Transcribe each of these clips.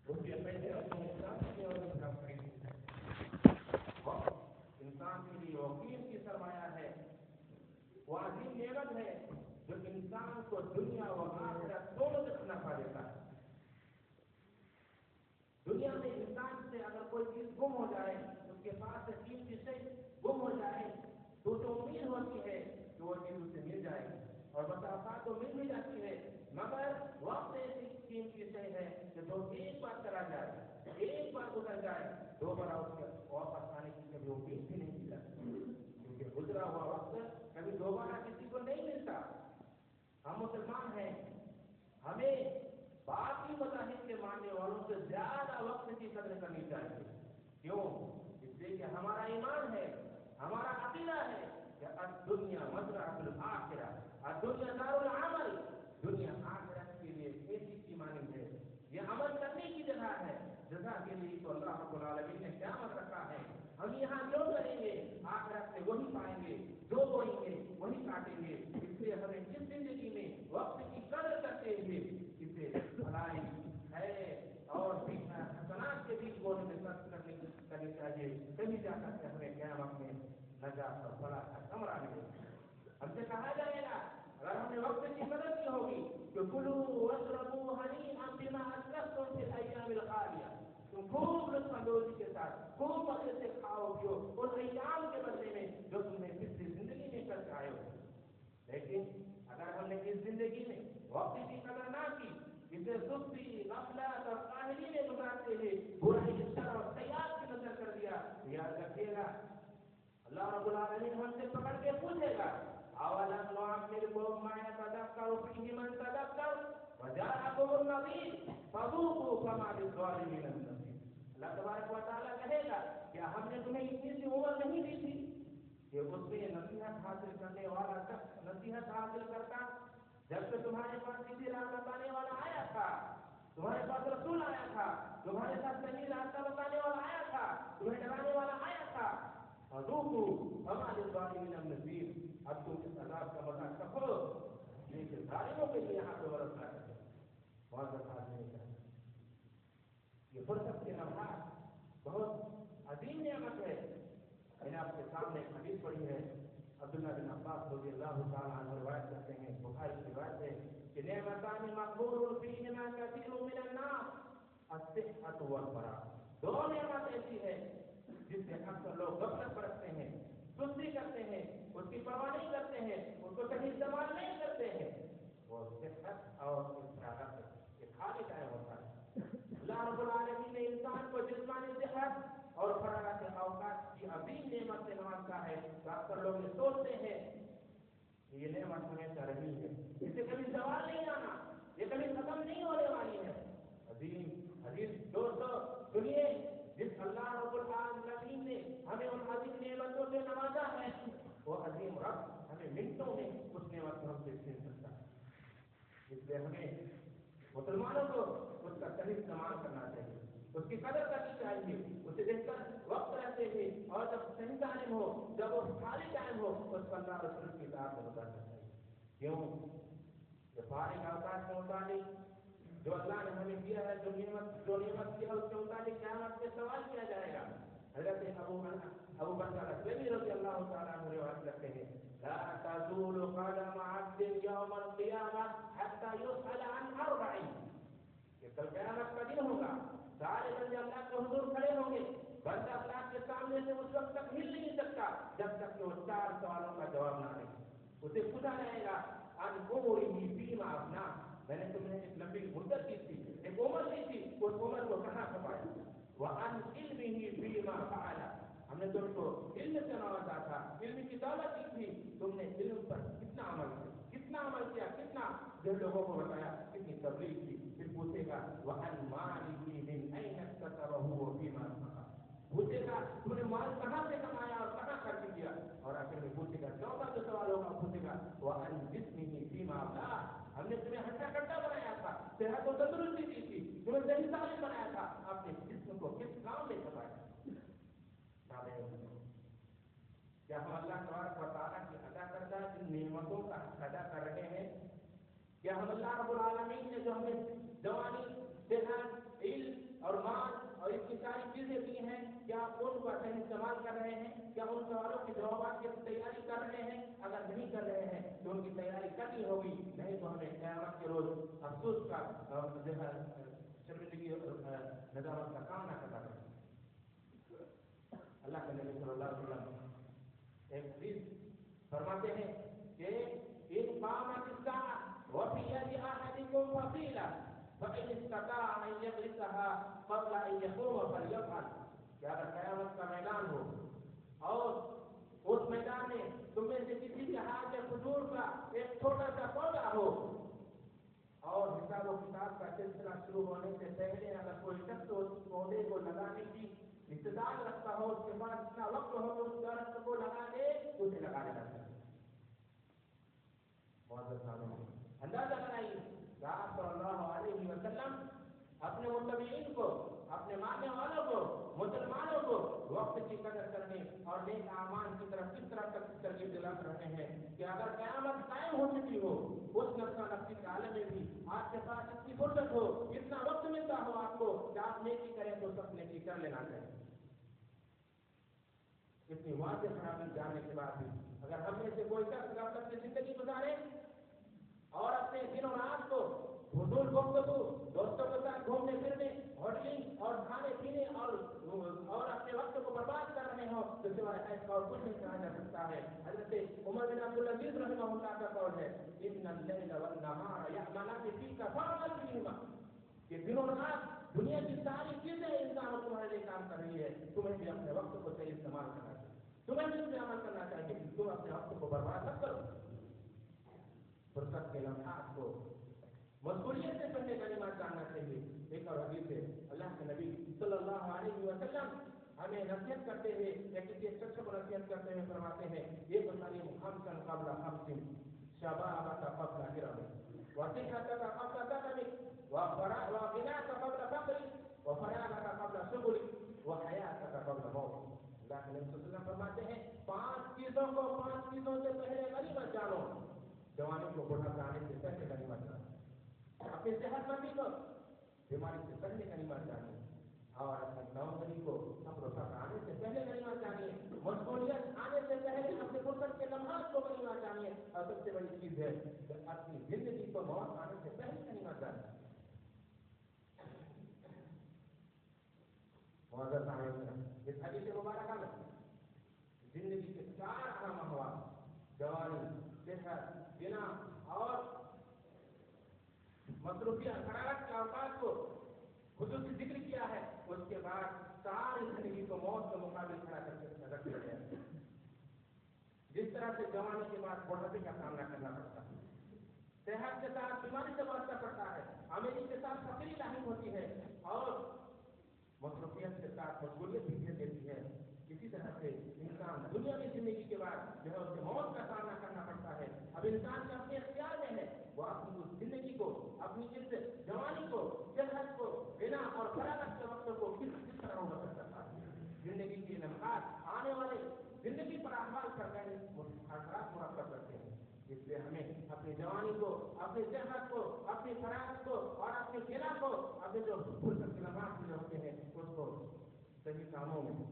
اس کے پہلے اپنے انسان کی اور انسان کے لیے وقیر کی سرمایہ ہے، وہ عظیم نعمت ہے جو انسان کو دنیا و آخرت دونوں سے نفع دیتا ہے۔ دنیا میں انسان سے اگر کوئی چیز گم ہو جائے، اس کے پاس سے قیمتی شے گم ہو جائے تو اسے امید ہوتی ہے کہ وہ چیز اسے مل جائے گی، اور بس اوقات تو مل بھی جاتی ہے، مگر وقت ایسی قیمتی شے ہے کہ جو ایک بار چلا جائے، ایک بار گزر جائے، دوبارہ اس کے واپس آنے کی کبھی امید بھی نہیں کی جاتی، کیونکہ گزرا ہوا وقت کبھی دوبارہ کسی کو نہیں ملتا۔ ہم مسلمان ہیں، ہمیں باقی مذاہب کے ماننے والوں سے زیادہ وقت کی قدر کرنی چاہیے۔ کیوں؟ اس لیے کہ ہمارا ایمان ہے، ہمارا عقیدہ ہے کہ الدنیا مزرعۃ الآخرہ، الدنیا دار العمل، دنیا آخرت کے لیے کھیتی کی مانند ہے، یہ عمل کرنے کی جگہ ہے، جگہ کے لیے تو اللہ رب العالمین نے قیامت رکھا ہے۔ ہم یہاں جو کریں گے آخرت میں وہی پائیں گے، جو بوئیں گے وہی کاٹیں گے۔ اس لیے ہمیں جس زندگی میں وقت کی قدر کرتے ہوئے اسے بھلائی خیر اور حسنات کے بیچ بولنے میں صرف کرنی چاہیے، کہیں جا کر کے ہمیں قیامت میں نجات اور فلاح کا کمرہ ملے۔ ہم سے کہا جائے گا اگر ہم نے وقت کی قدر کی ہوگی کہ کلوا واشربوا ہنیئا بما اسلفتم فی الایام الخالیہ، تم خوب لطف اندوزی کے ساتھ خوب مزے سے کھاؤ پیو ان ایام کے بدلے میں جو تم نے پچھلی زندگی میں کر کے آئے ہو۔ لیکن اگر ہم نے اس زندگی میں وقت کی قدر نہ کی، اسے سستی غفلت اور کاہلی میں گزارتے ہوئے برائی شر اور سیاحت کی نظر کر دیا، یاد رکھیے گا اللہ رب العالمین ہم سے پکڑ کے پوچھے گا اولم نعمرکم ما یتذکر فیہ من تذکر وجاءکم النذیر فذوقوا فما للظالمین من نصیر۔ اللہ تبارک و تعالیٰ کہے گا کیا ہم نے تمہیں اتنی سی عمر نہیں دی تھی کہ اس میں نصیحت حاصل کرنے والا شخص نصیحت حاصل کرتا؟ جب سے تمہارے پاس کسی راہ بتانے والا آیا تھا، تمہارے پاس رسول آیا تھا، تمہارے ساتھ صحیح راستہ بتانے والا آیا تھا، تمہیں ڈرانے والا آیا تھا، فذوقوا فما للظالمین من نصیر، اب تم اس عذاب کا مزہ چکھو لیکن ظالموں کے لیے یہاں پہ برسنا ہے۔ معذرت حاصل نہیں کرنا، یہ فرصت کے لمحات بہت عظیم نعمت ہے۔ میں نے آپ کے سامنے ایک حدیث پڑھی ہے، عبداللہ بن عباس رضی اللہ تعالیٰ عنہ روایت کرتے ہیں، بخاری کی روایت ہے کہ نعمتان مغبون فیہما کثیر من الناس الصحۃ والفراغ، دو نعمت ایسی ہے جس سے اکثر لوگ غفلت برتتے ہیں، سستی کرتے ہیں، اس کی پرواہ نہیں کرتے ہیں، اس کو صحیح استعمال نہیں کرتے ہیں، وہ صحت اور فراغت ہے، یہ خالی ٹائم ہوتا ہے۔ اللہ رب العالمین نے انسان کو جسمانی صحت اور فراغت اوقات کی عظیم نعمت سے نوازا ہے، تو اکثر لوگ یہ سوچتے ہیں کہ یہ نعمت ہمیشہ رہی ہے، اسے کبھی زوال نہیں آنا، یہ کبھی ختم نہیں ہونے والی ہے۔ عزیز دوستو سنیے، جس اللہ رب العالمین نے ہمیں ان عظیم نعمتوں سے نوازا ہے، وہ عظیم رب ہمیں منٹوں میں اس نعمت کو ہم سے چھین سکتا ہے۔ اس لیے ہمیں مسلمانوں کو اس کا صحیح استعمال کرنا چاہیے، اس کی قدر کرنی چاہیے، اسے بہتر وقت رہتے ہوئے اور جب صحیح ٹائم ہو، جب وہ خالی ٹائم ہو، اس پر اللہ رسول کی اطاعت میں گزارنا چاہیے۔ کیوں؟ یہ فارغ اوقات کے متعلق جو اللہ نے ہمیں دیا ہے، جو نعمت کی ہے، اس کے متعلق قیامت میں سوال کیا جائے گا۔ حضرت ابو بکر الاسلمی رضی اللہ تعالیٰ عنہ روایت کرتے ہیں لا تزول قدم عبد یوم القیامہ حتی یسأل عن اربع، کہ کل قیامت کا دن ہوگا، سارے بندے اللہ کے حضور کھڑے ہوں گے، بندہ اللہ کے سامنے سے اس وقت تک ہل نہیں سکتا جب تک کہ وہ 4 سوالوں کا جواب نہ دے۔ اسے پوچھا جائے گا عن عمرہ فیما افنیٰ، میں نے تمہیں ایک لمبی مدت دی تھی، ایک عمر دی تھی، اس عمر کو کہاں کھپایا؟ وعن علمہ فیما فعل، ہم نے تم کو علم سے نوازا تھا، علم کی دولت دی تھی، تم نے علم پر کتنا عمل کیا، کتنا جو لوگوں کو بتایا، کتنی تبلیغ کی۔ پھر پوچھے گا وعن مالہ من این اکتسبہ وفیما انفقہ، پوچھے گا تم نے مال کہاں سے کمایا اور کہاں خرچ کیا، اور آخر میں پوچھے گا 14 سوالوں کا پوچھے گا وعن جسمہ فیما ابلاہ، ہم نے تمہیں ہٹا کٹا بنایا تھا، صحت و تندرستی دی تھی، تمہیں صحیح تعلیم بنایا تھا، آپ نے جسم کو کس کام میں کمایا؟ کیا ہم اللہ تبارک و تعالیٰ کی ادا کردہ ان نعمتوں کا ادا کر رہے ہیں؟ کیا ہم اللہ رب العالمین نے جو ہمیں جوانی، صحت، علم اور مال اور اس کی ساری چیزیں دی ہیں، کیا آپ ان کا صحیح استعمال کر رہے ہیں؟ کیا ان سوالوں کے جوابات کی تیاری کر رہے ہیں؟ اگر نہیں کر رہے ہیں تو ان کی تیاری کرنی ہوگی، نہیں تو ہمیں قیامت کے روز افسوس کا شرمندگی ندامت کا سامنا کرنا پڑے گا۔ اللہ کے نبی صلی اللہ علیہ وسلم ایک حدیث فرماتے ہیں کہ ان قامت الساعة وفي يد أحدكم فصيلة فإن استطاع أن يغرسها قبل أن يقوم فليفعل، کہ اگر قیامت کا میدان ہو اور اس میدان میں تم میں سے کسی کے ہاتھ یا کھجور کا ایک چھوٹا سا پودا ہو اور حساب و کتاب کا سلسلہ شروع ہونے سے پہلے اگر کوئی شخص اس پودے کو لگانے کی استعداد رکھتا ہو، اس کے بعد اتنا وقت ہو کہ اس درخت کو لگا دے، اسے لگا دینا چاہیے۔ اندازہ لگائیے کہ آپ صلی اللہ علیہ وسلم اپنے متبعین کو، اپنے ماننے والوں کو، مسلمانوں کو وقت کی قدر کرنے اور نیک اعمال کی طرف کس طرح ترغیب دلا رہے ہیں کہ اگر قیامت قائم ہو چکی ہو، اس نفسا نفسی کے عالم میں بھی آپ کے پاس اتنی فرصت ہو، اتنا وقت ملتا ہو آپ کو کہ آپ نیکی کریں تو سب نیکی کر لینا چاہیے۔ اتنی واضح خرابی جاننے کے بعد بھی اگر ہم میں سے کوئی شخص اپنی زندگی گزارے اور اپنے دن و رات کو حضور گفتگو، دوستوں کے ساتھ گھومنے پھرنے، ہوٹلنگ اور کھانے پینے اور اپنے وقت کو برباد کر رہے ہوں تو سوائے ایسا اور کچھ نہیں کہا جا سکتا ہے۔ حضرت عمر بن عبدالعزیز رحمہ اللہ کا قول ہے ان اللیل والنہار یعملان فیک فاعمل فیہما، کہ دن و رات دنیا کی ساری چیزیں انسان تمہارے لیے کام کر رہی ہے، تمہیں بھی اپنے وقت کو صحیح استعمال کرنا چاہیے، تمہیں بھی اس پہ عمل کرنا چاہیے، تم اپنے وقت کو برباد نہ کرو۔ فرصت کے لمحات کو مشغولیت سے پہلے کلمات جاننا چاہیے۔ ایک اور حدیث ہے اللہ کے نبی صلی اللہ علیہ وسلم ہمیں نصیحت کرتے ہوئے یا کسی ایک شخص کو نصیحت کرتے ہوئے فرماتے ہیں یہ بتائیے خمسن قبل خمسن شبابک قبل حرمک وصحتک قبل سقمک وغناک قبل فقرک وفراغک قبل شغلک وحیاتک قبل موتک۔ اللہ کے نبی صلی اللہ علیہ وسلم فرماتے ہیں 5 چیزوں کو 5 چیزوں سے پہلے غنیمت جانو، جوانی کو بڑھاپا آنے سے پہلے غنیمت جانو، اپنی صحت مندی کو بیماری سے پہلے غنیمت جانیے، اور اپنے نوکری کو صبر و صبر آنے سے پہلے غنیمت جانیے، مشغولیت آنے سے پہلے اپنے فرصت کے لمحات کو غنیمت جانیے، اور سب سے بڑی چیز ہے کہ اپنی زندگی کو موت آنے سے پہلے غنیمت جانیے۔ معزز سامعین، اس حدیث مبارکہ میں زندگی کے 4 اہم امور جوانی، صحت، بنا اور مصروفیت حرارت کے اوقات کو خصوصی ذکر کیا ہے، اس کے بعد ساری زندگی کو موت کے مقابل کھڑا کر کے رکھ دیا گیا۔ جس طرح سے جوانی کے بعد بڑھاپے کا سامنا کرنا پڑتا ہے، صحت کے ساتھ بیماری سے بچنا پڑتا ہے، امیر کے ساتھ فقیری لاحق ہوتی ہے، اور مصروفیت کے ساتھ مشغولیت بھی گھیر دیتی ہے، اسی طرح سے انسان دنیا کی زندگی کے بعد جو ہے اسے موت کا سامنا کرنا پڑتا ہے۔ اب انسان کا اپنے اختیار میں ہے وہ اپنی اس زندگی کو، اپنی اس جوانی کو، صحت کو، بنا اور فراغت کے وقت کو کس طرح مبصر کرتا ہے۔ زندگی کے لمحات آنے والے زندگی پر اعمال کر رہے اثرات مرتب کرتے ہیں، اس لیے ہمیں اپنی جوانی کو، اپنی صحت کو، اپنی فراغت کو اور اپنی غنا کو، اپنے جو فرصت کے لمحات جو ہوتے ہیں اس کو صحیح کاموں میں،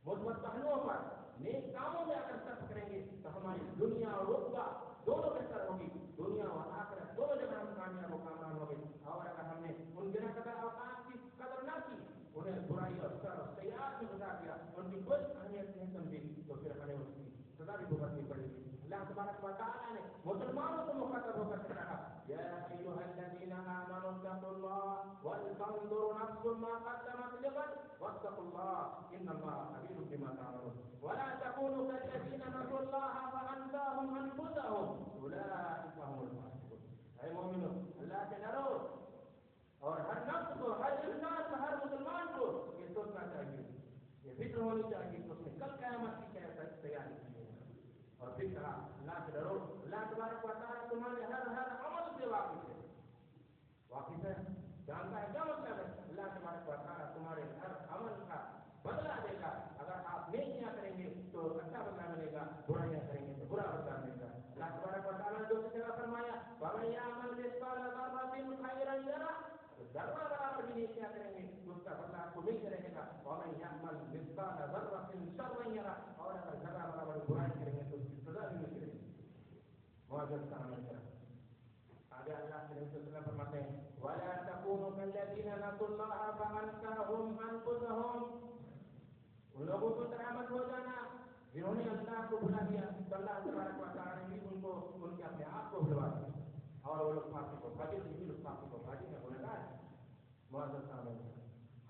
مثبت پہلوؤں پر، نیک کاموں میں اگر صرف کریں گے تو ہماری دنیا اور رتبہ دونوں بہتر ہوگی، دنیا اور آخرت دونوں جگہ ہم کامیاب و کامران ہوں گے۔ اور اگر ہم نے ان بنا قدر اوقات کی قدر نہ کی، انہیں برائی اور شر اور سیاحت میں گزار دیا، ان کی کوئی اہمیت نہیں سمجھی، تو پھر ہمیں اس کی سزا بھی بھگتنی پڑے گی۔ اللہ تبارک و تعالیٰ نے مسلمانوں کو مخاطب ہو کر کہا یا ایھا الذین آمنوا اتقوا اللہ ولتنظر نفس ما قدمت لغد واتقوا اللہ ان اللہ خبیر بما تعملون ولا تکونوا کالذین نسوا اللہ فانساهم انفسهم اولئک هم الفاسقون۔ اے مومنو، اللہ سے ڈرو، اور ہر نفس کو، ہر انسان کو، ہر مسلمان کو یہ سوچنا چاہیے، یہ فکر ہونی چاہیے کہ اس نے کل قیامت کی تیاری کی ہے، اور پھر کہا اللہ سے ڈرو، اللہ تبارک و تعالیٰ تمہارے ہر عمل سے واقف ہے، جانتا ہے کیا مطلب ہے۔ اللہ تبارک و تعالیٰ تمہارے ہر عمل کا بدلہ دے گا، اگر آپ نیکیاں کریں گے تو اچھا بدلہ ملے گا، برائیاں کریں گے تو برا بدلہ ملے گا۔ اللہ تبارک و تعالیٰ نے دوسری جگہ فرمایا وَمَن يَعْمَلْ مِثْقَالَ ذَرَّةٍ خَيْرًا يَرَهُ، ذرہ برابر بھی نیکیاں کریں گے اس کو ملتے رہے گا. وَمَن يَعْمَلْ مِثْقَالَ ذَرَّةٍ شَرًّا يَرَهُ, اور اگر ذرہ برابر برائی کریں گے تو اس کی سزا بھی ملتی رہے گی. معذرت کا عمل کریں. آگے اللہ کے نبی صلی اللہ علیہ وسلم فرماتے ہیں وَلَا تَكُونُوا كَالَّذِينَ نَسُوا اللَّهَ فَأَنسَاهُمْ أَنفُسَهُمْ. ان لوگوں کو طرح مت ہو جانا جنہوں نے اللہ کو بھلا دیا, تو اللہ تبارک و تعالیٰ نے بھی ان کو ان کے اپنے آپ کو بھلوا دیا, اور وہ لوگ فاسق و فاجر بھی لوگ فاسق و فاجر میں گنہگار ہیں. معذرت کا عمل کریں.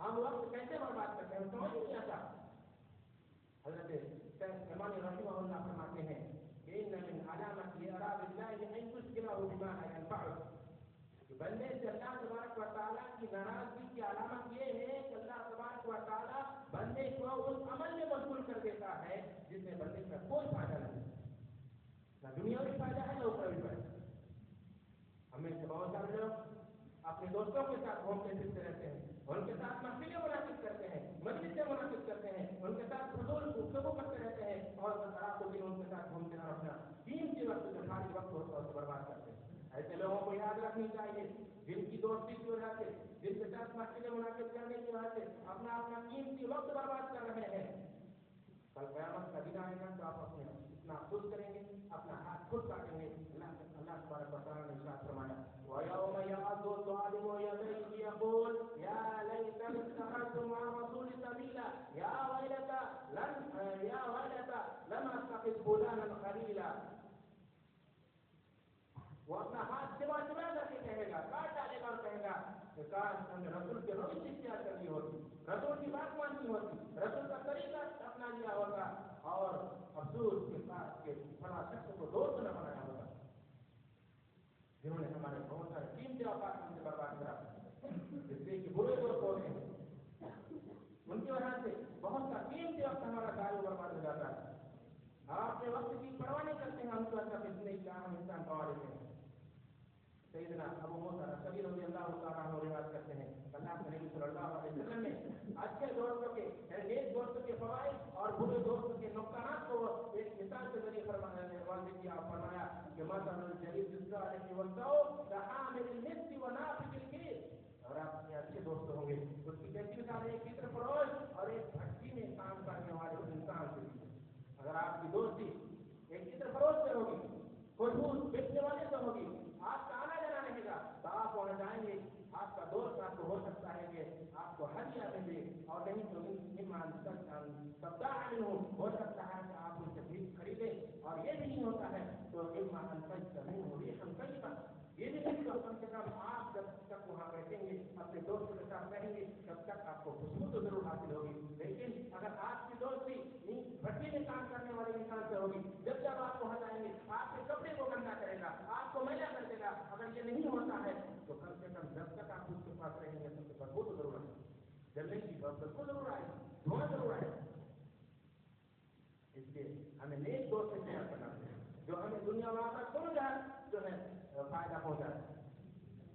ہم وقت کیسے برباد کرتے ہیں سمجھ نہیں آتا. حضرت شیخ امام رحمہ اللہ فرماتے ہیں ان من علامت اعراض اللہ ان تشغله بما لا ينفعه. بندے سے اللہ تبارک و تعالیٰ کی ناراضگی کی علامت یہ ہے کہ اللہ تبارک و تعالیٰ بندے کو اس عمل میں مشغول کر دیتا ہے جس میں بندے کا کوئی فائدہ نہیں, نہ دنیاوی فائدہ ہے نہ اخروی فائدہ. ہمیں سے بہت سارے لوگ اپنے دوستوں کے ساتھ گھومتے پھرتے رہتے ہیں, ان کے ساتھ محفلیں منعقد کرتے ہیں, مجلسیں منعقد کرتے ہیں, ان کے ساتھ فضول گفتگو کرتے رہتے ہیں, اور رات کو دن ان کے ساتھ گھومتے اور اپنا قیمتی وقت جو خالی وقت ہوتا ہے اسے برباد کرتے ہیں. ایسے لوگوں کو یاد رکھنی چاہیے جن کی دوستی کی وجہ سے, جن کے ساتھ محفلیں منعقد کرنے کی وجہ سے اپنا قیمتی وقت برباد کر رہے ہیں. کل قیامت کا دن آئے گا تو آپ اپنے اتنا خود کریں گے, اپنا ہاتھ خود کاٹیں گے. اللہ تبارک و تعالیٰ نے ارشاد فرمایا وَيَوْمَ يَعَضُّ الظَّالِمُ يَدَيْهِ يَقُولُ يَا لَيْتَنِي اتَّخَذْتُ مَعَ الرَّسُولِ سَبِيلًا يَا وَيْلَتَى لَمْ أَتَّخِذْ فُلَانًا خَلِيلًا. وہ اپنا ہاتھ چبا کر کے کہے گا, کاٹ ڈالے گا اور کہے گا کہ کاش ہم نے رسول کے روش اختیار کر لی ہوتی, رسول کی بات ماننی ہوتی, رسول کا طریقہ اپنا لیا ہوگا, اور افسوس کے ساتھ کے فلاں شخص کو دوست نہ بنایا ہوگا جنہوں نے ہمارے بہت سارے قیمتی اوقات ہم سے برباد کرا, جس سے کہ برے دوست ہوتے ہیں. ان کی وجہ سے بہت سا قیمتی وقت ہمارا ضائع برباد ہو جاتا ہے. آپ اپنے وقت کی پرواہ نہیں کرتے ہیں, ہم کو ایسا کتنے کیا ہم انسان گنوا لیتے ہیں. سیدنا ابو موسیٰ الاشعری رضی اللہ تعالیٰ عنہ روایت کرتے ہیں اللہ کے نبی صلی اللہ علیہ وسلم نے اچھے دوستوں کے نیک دوستوں کے فوائد اور برے دوستوں کے نقصانات کو ایک مثال کے ذریعے واضح کیا, فرمایا کہ مثل الجلیس الصالح والسوء كحامل المسك ونافخ الكير. اور آپ کے اچھے دوست ہوں گے اس کی کیسی مثال ہے, ایک عطر فروش اور ایک بھٹی میں کام کرنے والے انسان سے. اگر آپ کی دوستی ایک عطر فروش سے ہوگی, خوشبو بیچنے والے سے ہوگی, آپ کا آنا جانا رہے گا, تو آپ وہاں جائیں گے. آپ کا دوست آپ کو ہو سکتا ہے کہ آپ کو ہدیہ دے دے, اور نہیں تو ہو سکتا ہے کہ آپ ان سے بیج خریدیں, اور یہ بھی نہیں ہوتا ہے تو یہ بھی نہیں, تو کم سے کم آپ جب تک وہاں بیٹھیں گے اپنے دوستوں کے ساتھ رہیں گے تب تک آپ کو خوشبو تو ضرور حاصل ہوگی. لیکن اگر آپ کی دوستی بھٹی میں کام کرنے والے انسان سے ہوگی, جب آپ وہاں جائیں گے آپ کے کپڑے کو گندا کرے گا, آپ کو میلا کر دے گا. اگر یہ نہیں ہوتا ہے تو کم سے کم جب تک آپ اس کے پاس رہیں گے تب تک بدبو تو ضرور آئے, جلنے کی بدبو ضرور آئے, دھواں ضرور آئے. اس لیے ہمیں نیک دوست سے پیار کرنا چاہیے جو ہمیں دنیا و آخرت دونوں جہاں جو ہے فائدہ پہنچائے,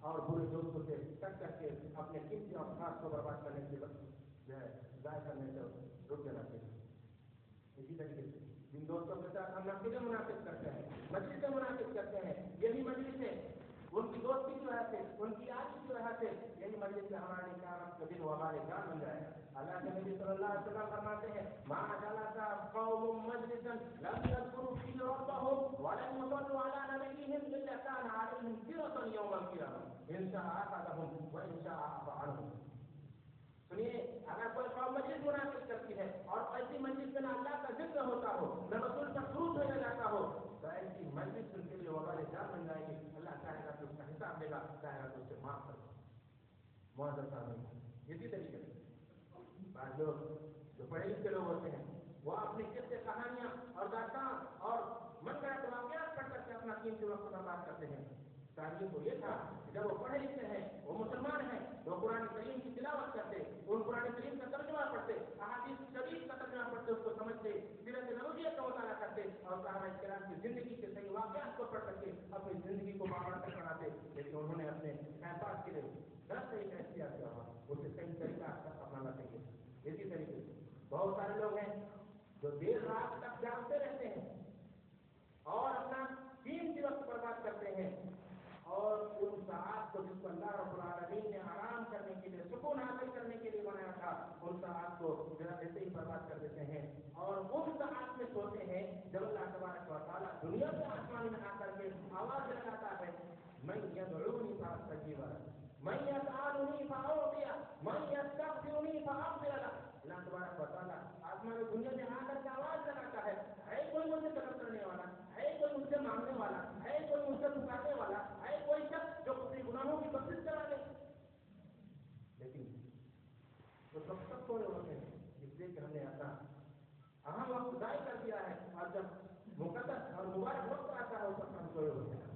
اور برے دوستوں سے ٹک کر کے اپنے قیمتی اوقات کو برباد کرنے سے جو ہے ضائع کرنے سے رک جانا چاہیے. اسی طریقے سے جن دوستوں کے ساتھ ہم محفلیں منعقد کرتے ہیں, مجلسیں منعقد کرتے ہیں, یہی مجلسیں ان کی دوستی کی وجہ سے, ان کی یاد کی وجہ سے یہی مجلس سے ہمارے قیامت کے دن وہ ہمارے جان بن جائے. اللہ کے نبی صلی اللہ علیہ وسلم فرماتے ہیں ما جلس قوم مجلسا لم يذكروا فيه ربهم ولم يصلوا على نبيهم الا كان عليهم سرة يوم القيامة ان شاء اخذهم وان شاء عفا عنهم. سنیے, اگر کوئی قوم مجلس منعقد کرتی ہے اور ایسی مجلس میں نہ اللہ کا ذکر ہوتا ہو, نہ رسول پر درود بھیجا جاتا ہو, تو ایسی مجلس ان کے لیے وبال جان بن جائے گی. اللہ چاہے گا تو اس کا حساب دے گا, چاہے گا تو اسے معاف کر دے گا. معذرت صاحب, اسی طریقے سے بعض لوگ جو پڑھے لکھے لوگ ہوتے ہیں وہ اپنی قصے, کہانیاں اور داستان اور من گڑت واقعات پڑھ کر کے اپنا قیمتی وقت برباد کرتے ہیں. تعلیم کو یہ تھا کہ جب وہ پڑھے لکھے ہیں, وہ مسلمان ہیں, وہ قرآن کریم کی تلاوت کرتے, ان قرآن کریم کا ترجمہ پڑھتے, احادیث شریف کا ترجمہ پڑھتے, اس کو سمجھتے, سیرت نبویت کا مطالعہ کرتے, اور صحابہ کرام کی زندگی کے صحیح واقعات کو پڑھ کر کے اپنی زندگی کو بامرکز بناتے. لیکن انہوں نے اپنے فیصلات کے لیے غلط طریقہ اختیار کیا ہوا, اسے صحیح طریقہ اپنانا چاہیے. اسی طریقے سے بہت سارے لوگ ہیں جو دیر رات تک جاگتے رہتے ہیں اور اپنا قیمتی وقت برباد کرتے ہیں, اور ان ساعات کو جس کو اللہ رب العالمین نے آرام کرنے کے لیے, سکون حاصل کرنے کے لیے بنایا تھا, ان ساعات کو ایسے ہی برباد کر دیتے ہیں اور ان ساعات میں سوتے ہیں جب اللہ تبارک و تعالیٰ دنیا کے آسمان میں آ کر کے آواز لگاتا ہے میں یدعونی فاستجیب لہ میں یسألنی فاعطیہ میں یستغفرنی فاغفر لہ. اللہ تبارک و تعالیٰ آسمان دنیا میں آ کر کے آواز لگاتا ہے کوئی مجھ سے طلب کرنے والا ہے, کوئی مجھ سے مانگنے والا ہے, کوئی مجھ سے پکارنے والا ہے, کوئی شخص جو اپنے گناہوں کی بخشش کرا دے. لیکن وہ سب تھوڑے ہوتے ہیں اس لیے کہ ہم نے اپنا اہم وقت ضائع کر دیا ہے اور جب مقدس اور مبارک وقت آتا ہے اس وقت ہم سوئے ہوتے ہیں.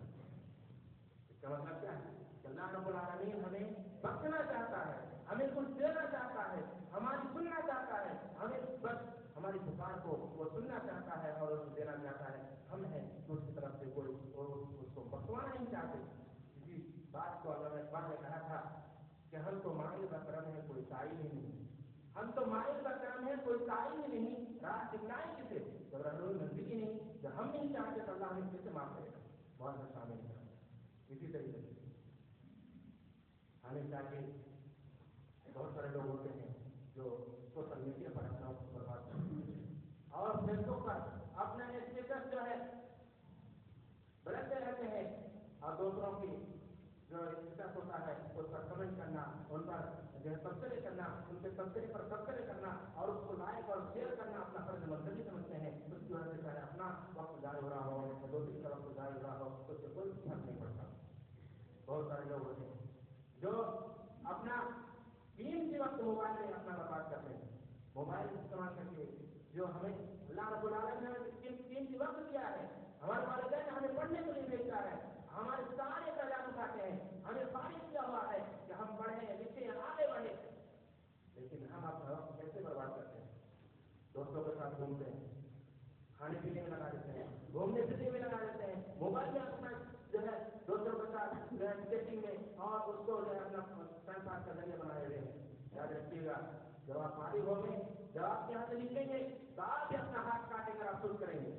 اس کا مطلب کیا ہے کہ اللہ رب العالمین ہمیں بخشنا چاہتا ہے, ہمیں کچھ دینا چاہتا ہے, ہماری سننا چاہتا ہے, ہمیں بس ہماری پکار کو وہ سننا چاہتا ہے اور اسے دینا چاہتا ہے. ہم ہیں تو اس کی طرف سے کوئی اس کو بخشوانا نہیں چاہتے. اسی بات کو علامہ اقبال نے کہا تھا کہ ہم تو مائل کا کرم ہے کوئی تعین ہی نہیں, ہم تو مائل کا کرم ہے کوئی تعین ہی نہیں, راہ دکھلائیں کسے جب رہنوئی نزدیک ہی نہیں, جب ہم نہیں چاہتے تو اللہ ہمیں کیسے معاف کرے گا. بہت شامل ہے. اسی طریقے سے ہمیں چاہیے, بہت سارے لوگ ہوتے ہیں جو سوشل میڈیا پر اپنا وقت برباد کرتے ہیں اور فیس بک پر اپنا اسٹیٹس جو ہے بدلتے رہتے ہیں اور دوسروں کی جو اسٹیٹس ہوتا ہے اس پر کمنٹ کرنا, ان پر جو ہے تبصرے کرنا, ان کے تبصرے پر تبصرے کرنا اور اس کو لائک اور شیئر کرنا اپنا فرض مندگی سمجھتے ہیں. اس کی وجہ سے چاہے اپنا وقت ضائع ہو رہا ہو یا دوسری کا وقت ضائع ہو رہا ہو اس سے کوئی فرق نہیں پڑتا. بہت سارے لوگ ہوتے ہیں جو اپنا قیمتی وقت موبائل میں اپنا برباد کرتے ہیں. موبائل استعمال کر کے جو ہمیں اللہ رب العالمین نے قیمتی وقت دیا ہے, ہمارے والدین ہمیں پڑھنے کے لیے بھیجتا ہے, ہمارے سارے تعلق اٹھاتے ہیں, ہمیں فارغ کیا ہوا ہے کہ ہم پڑھیں لکھیں آگے بڑھیں, لیکن ہم اپنا وقت کیسے برباد کرتے ہیں. دوستوں کے ساتھ گھومتے ہیں, کھانے پینے میں لگا دیتے ہیں, گھومنے پھرنے میں لگا دیتے ہیں, موبائل میں اپنا جو ہے دوستوں کے ساتھ چیٹنگ میں اور اس کو جو ہے اپنا ٹائم پاس کا ذریعہ بنائے ہوئے ہیں. یاد رکھیے گا جب آپ فارغ ہوں گے, جب آپ کے ہاتھ سے نکلیں گے تو آپ بھی اپنا ہاتھ کاٹے کر افسوس کریں گے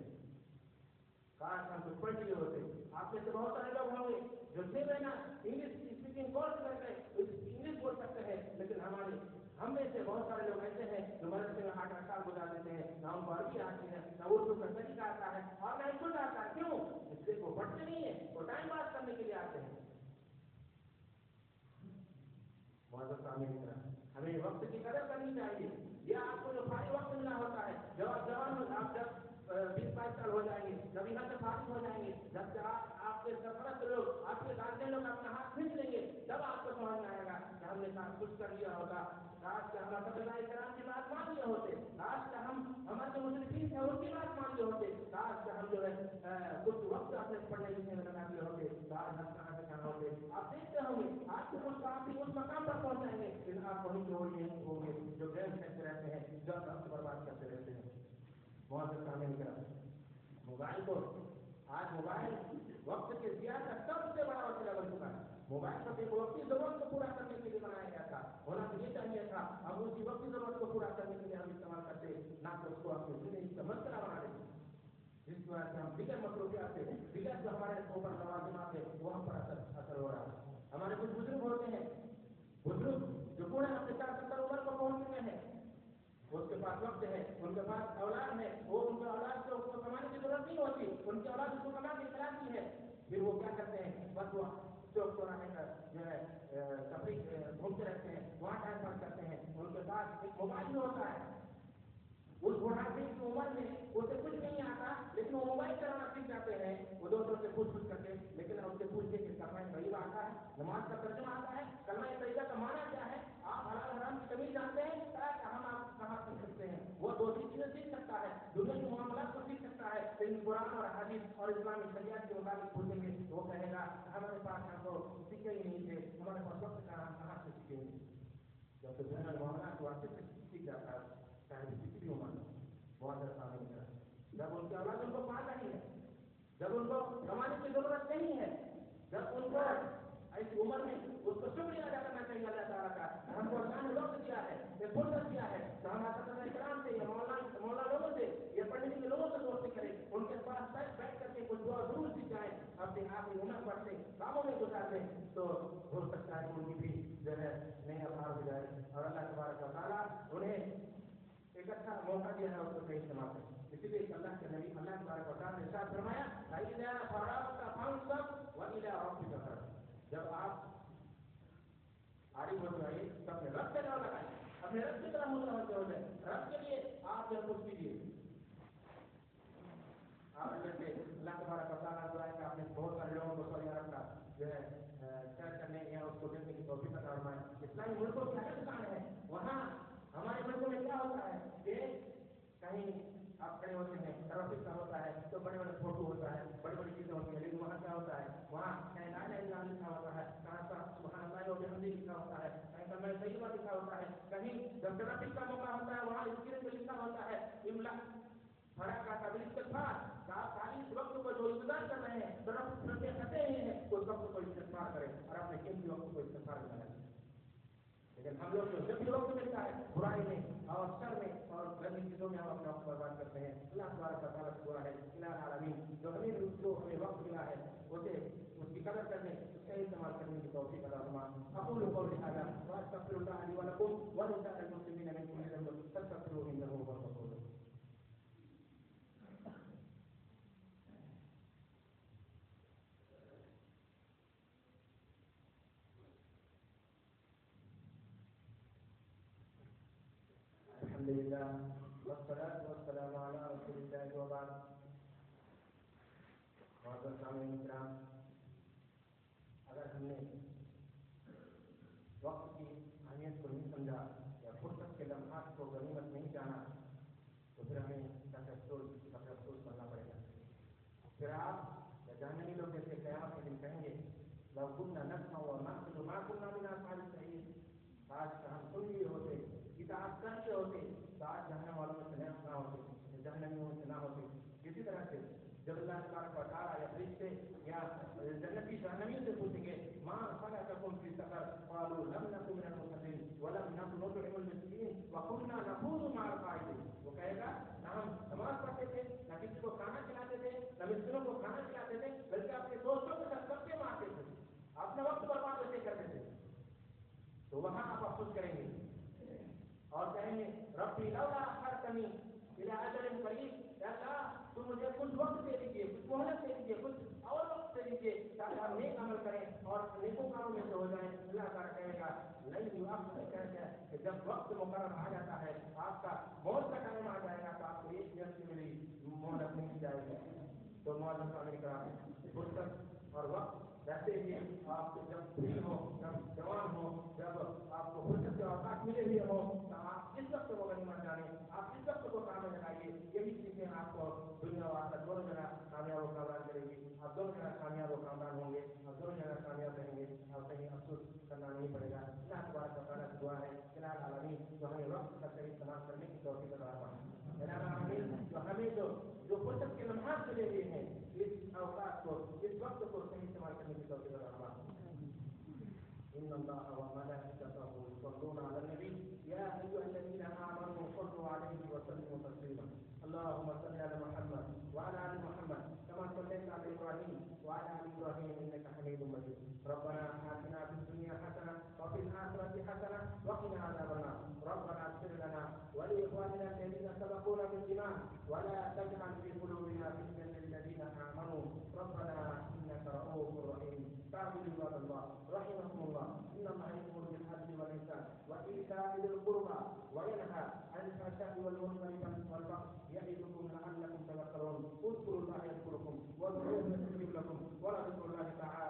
کاش ہم کچھ پڑھ لیے ہوتے. آپ میں سے بہت سارے لوگ ہوں گے جو 6 مہینہ انگلش اسپیکنگ کورس کر کے انگلش بول سکتے ہیں, لیکن ہم میں سے بہت سارے لوگ ایسے ہیں جو مدرسے میں 8 سال گزار دیتے ہیں, نہ ان کو عربی آتی ہے, نہ اردو کا طریقہ آتا ہے اور نہ کچھ آتا ہے. کیوں؟ اس لیے وہ پڑھتے نہیں ہیں, وہ ٹائم پاس کرنے کے لیے آتے ہیں. بہت ہمیں وقت کی قدر کرنی چاہیے. یہ آپ کو جو فارغ وقت ملا ہوتا ہے, جب آپ جوان آپ جب 20-22 سال ہو جائیں گے, جب یہاں سے فارغ ہو جائیں گے, جب آپ کے سرپرست لوگ آپ کے گارجین لوگ اپنا ہاتھ کھینچ لیں گے, تب آپ کو سمجھ میں آئے گا کہ ہم نے کچھ کر لیا ہوگا. کاش کہ ہم اللہ کرام کی بات مان لیے ہوتے, کاش کہ ہم ہمارے جو مشرکین ہیں ان کی بات مان لیے ہوتے, کاش کہ ہم جو ہے کچھ وقت اپنے پڑھنے لکھنے میں لگا دیے ہوتے, کاش ہم کہاں سے کہاں ہوتے. آپ دیکھتے ہوں گے آپ کے کچھ کام بھی اس مقام پر پہنچ جائیں گے, لیکن آپ وہیں جو ہوں گے جو گیم کھیلتے رہتے ہیں, جو وقت برباد کرتے رہتے ہیں. بہت سے سامنے نکلا موبائل کو, آج موبائل وقت کے زیادہ سب سے بڑا وسیلہ بن چکا ہے. موبائل کو ایک وقتی ضرورت کو پورا کرنے کے لیے بنایا گیا تھا, ہونا تو یہ چاہیے تھا اب اسی وقتی ضرورت کو پورا کرنے کے لیے ہم استعمال کرتے, نہ تو اس کو اپنی زندگی کا مسئلہ بنا دیتے, جس کی وجہ سے ہم دیگر مصروفیات سے دیگر جو ہمارے اوپر لوازمات ہے وہ ہم پر اثر ہو رہا ہے. ہمارے کچھ بزرگ ہوتے ہیں, بزرگ جو بوڑھے اپنے 60-70 عمر کو پہنچ چکے ہیں, اس کے پاس وقت ہے, ان کے پاس اولاد ہے, وہ ان کے اولاد کو اس کو کمانے کی ضرورت نہیں ہوتی, ان کی اولاد اس کو کما کے کھلاتی ہے. پھر وہ کیا کرتے ہیں, بس وہ چوک چوراہے کا جو ہے تفریح گھومتے رہتے ہیں, وہاں ٹائم پاس کرتے ہیں. ان کے پاس ایک موبائل بھی ہوتا ہے, اس بڑھاپے کی عمر میں اسے کچھ نہیں آتا, لیکن وہ موبائل چلانا سیکھ جاتے ہیں, وہ دوستوں سے پوچھ کر کے, لیکن اس سے پوچھتے کہ کلمہ طیبہ آتا ہے, نماز کا ترجمہ آتا ہے, کلمہ طیبہ کا معنی کیا ہے, آپ حلال حرام کی تمیز جانتے ہیں, ہم آپ کہاں سیکھ سکتے ہیں. وہ دوسری چیزیں سیکھ سکتا ہے, دنیا کے معاملات کو سیکھ سکتا ہے, لیکن قرآن اور حدیث اور اسلامی شریعت کے مطابق پوچھیں گے وہ کہے گا ہمارے پاس ہم کو سیکھے ہی نہیں تھے, ہمارے پاس وقت کہاں سے سیکھیں گے. جب تو دنیا کے معاملات واقع سے سیکھ جاتا ہے, چاہے کسی بھی عمر میں. بہت ایسا نہیں کرا, جب ان کی اولاد ان کو پا رہی ہے, جب ان کو کمانے کی ضرورت نہیں ہے, جب ان کو ایسی عمر میں اس کو شکریہ ادا کرنا چاہیے اللہ تعالیٰ کا, ہم کو اللہ نے وقت دیا ہے, یہ فرصت دیا ہے, تو ہم حضرت کرام سے یا مولانا لوگوں سے یا پڑھنے کے لوگوں سے دوستی کریں, ان کے پاس بیٹھ کر کے کچھ دعا ضرور سیکھ جائیں, اپنے آپ کی عمر پڑھتے کاموں میں گزارتے, تو ہو سکتا ہے ان کی بھی جو ہے نئے افعال ہو جائے اور اللہ تبارک و تعالیٰ انہیں ایک اچھا موقع دیا ہے اس کو صحیح استعمال کریں. اسی لیے اللہ کے نبی اللہ تبارک و تعالیٰ نے ارشاد فرمایا فَإِذَا فَرَغْتَ فَانصَبْ وَإِلَىٰ رَبِّكَ فَارْغَب. جب آپ فارغ ہو جائیے تو اپنے رب سے نام لگائیے, اپنے رب کی طرح متوجہ ہو جائے. رب کے لیے آپ جو کچھ کیجیے. آپ جیسے اللہ تبارک و تعالیٰ دعا ہے کہ آپ نے بہت سارے لوگوں کو سعودی عرب کا جو ہے سیر کرنے یا اس کو دیکھنے کی توفیق عطا فرمائے. اسلامی ملکوں کی الگ شان ہے. وہاں ہمارے ملکوں میں کیا ہوتا ہے کہ کہیں آپ کھڑے ہوتے ہیں ٹریفک کا ہوتا ہے تو بڑے بڑے فوٹو ہوتا ہے, بڑی بڑی چیزیں ہوتی ہیں, لیکن وہاں کیا ہوتا ہے وہاں کہیں لا الہ الا اللہ لکھا ہوتا ہے, کہاں پر سبحان اللہ و بحمدہ لکھا ہوتا ہے, کہیں کلمہ طیبہ لکھا ہوتا ہے, کہیں جب ٹریفک کا موقع ہوتا ہے وہاں اسکرین پہ لکھا ہوتا ہے املا بھرا کا قبل استغفار. خالی اس وقت کو جو انتظار کر رہے ہیں ٹریفک سے پھنسے ہوئے ہیں اس وقت کو استغفار کریں اور اپنے قیمتی وقت کو استغفار میں لگائیں. لیکن ہم لوگ جب بھی وقت ملتا ہے برائی میں اور شر میں اور گندی چیزوں میں ہم اپنا وقت برباد کرتے ہیں. اللہ تبارک و تعالیٰ سے دعا ہے الہ العالمین جو ہمیں وقت ملا ہے اسے اس کی قدر کرنے اس کا استعمال کرنے کی توفیق عطا فرمائے. اقول قولی ھذا واستغفر الله لي ولكم ولسائر المسلمين من كل ذنب فاستغفروه انه هو الغفور الرحيم. الحمد للہ والصلاة والسلام علی رسول اللہ وبعد. معزز سامعین کرام, اگر ہم نے وقت کی اہمیت کو نہیں سمجھا یا فرصت کے لمحات کو غنیمت نہیں جانا تو پھر ہمیں افسوس کرنا پڑے گا. پھر آپ جہنمی لوگ جیسے قیامت کے دن کہیں گے لو كنا نسمع ونعقل ما كنا من اصحاب السعير. آج ہم سن لیے ہوتے اطاعت کر لیے ہوتے تو آج جہنم والوں میں سے نہ ہوتے, جہنمیوں میں سے نہ ہوتے. اسی طرح سے جب اللہ تبارک و تعالیٰ یا فرشتے یا جنتی جہنمیوں سے پوچھیں گے ماں سلککم فی سقر قالوا لم نک من المصلین ولم نک نطعم المسکین وكنا نخوض مع الخائضین. وہ کہے گا نہ ہم نماز پڑھتے تھے, نہ کسی کو کھانا کھلاتے تھے, نہ مسکینوں کو کھانا کھلاتے تھے, بلکہ اپنے دوستوں کے ساتھ گپے مارتے تھے, اپنا وقت برباد ایسے کرتے تھے. تو وہاں آپ افسوس کریں گے اور کہیں گے ربی لولا اخرتنی الی اجل قریب. یا اللہ تو مجھے کچھ وقت دے دیجیے, کچھ مہلت دے دیجیے, کچھ اور وقت دے دیجیے تاکہ ہم نیک عمل کریں اور نیکوں کاموں میں سے ہو جائیں. اللہ تعالیٰ کہے گا نہیں, آپ سے کہتے ہیں کہ جب وقت مقرر آ جاتا ہے آپ کا موت کا ٹائم آ جائے گا تو آپ کو ایک دن کی ملی مہلت نہیں دی جائے گی. تو معزز سامعین کرام, فرصت اور وقت ویسے ہی آپ کو جب فری ہو, جب جوان ہو, جب آپ کو فرصت کے اوقات ملے ہوئے ہو تو آپ اس وقت کو غنیمت جانیں, آپ اس وقت کو کام میں لگائیے. یہی چیزیں آپ کو دنیا و آخرت دونوں جگہ کامیاب و کامران کرے گی. آپ دونوں جگہ کامیاب و کامران ہوں گے, آپ دونوں جگہ کامیاب رہیں گے, آپ کہیں افسوس کرنا نہیں پڑے گا. اللہ تبارک و تعالیٰ سے دعا ہے الہ العالمین جو ہمیں وقت کا صحیح استعمال کرنے کی توفیق عطا فرمائے. الہ العالمین جو ہمیں جو فرصت کے لمحات ملے ہوئے ہیں اس اوقات کو, اس وقت کو صحیح استعمال کرنے کی توفیق عطا فرمائے. ان اللہ وملائکتہ یصلون علی النبی یا ایھا الذین آمنوا صلوا علیہ وسلموا تسلیما. اللهم صل على محمد وعلى ال محمد كما صليت على ابراهيم وعلى ال ابراهيم انك حميد مجيد. ربنا آتنا في الدنيا حسنه وفي الاخره حسنه وقنا عذاب النار. ربنا اغفر لنا ولاخواننا الذين سبقونا بالايمان ولا تجعل في قلوبنا غلا للذين امنوا ربنا انك رؤوف رحيم. تعبد عباد الله رحمكم الله ان الله يأمر بالعدل والإحسان وإيتاء ذي القربى وينهى عن الفحشاء والمنكر والبغي يعظكم لعلكم تذكرون. اذكروا الله يذكركم وادعوه يستجب لكم ولذكر الله تعالى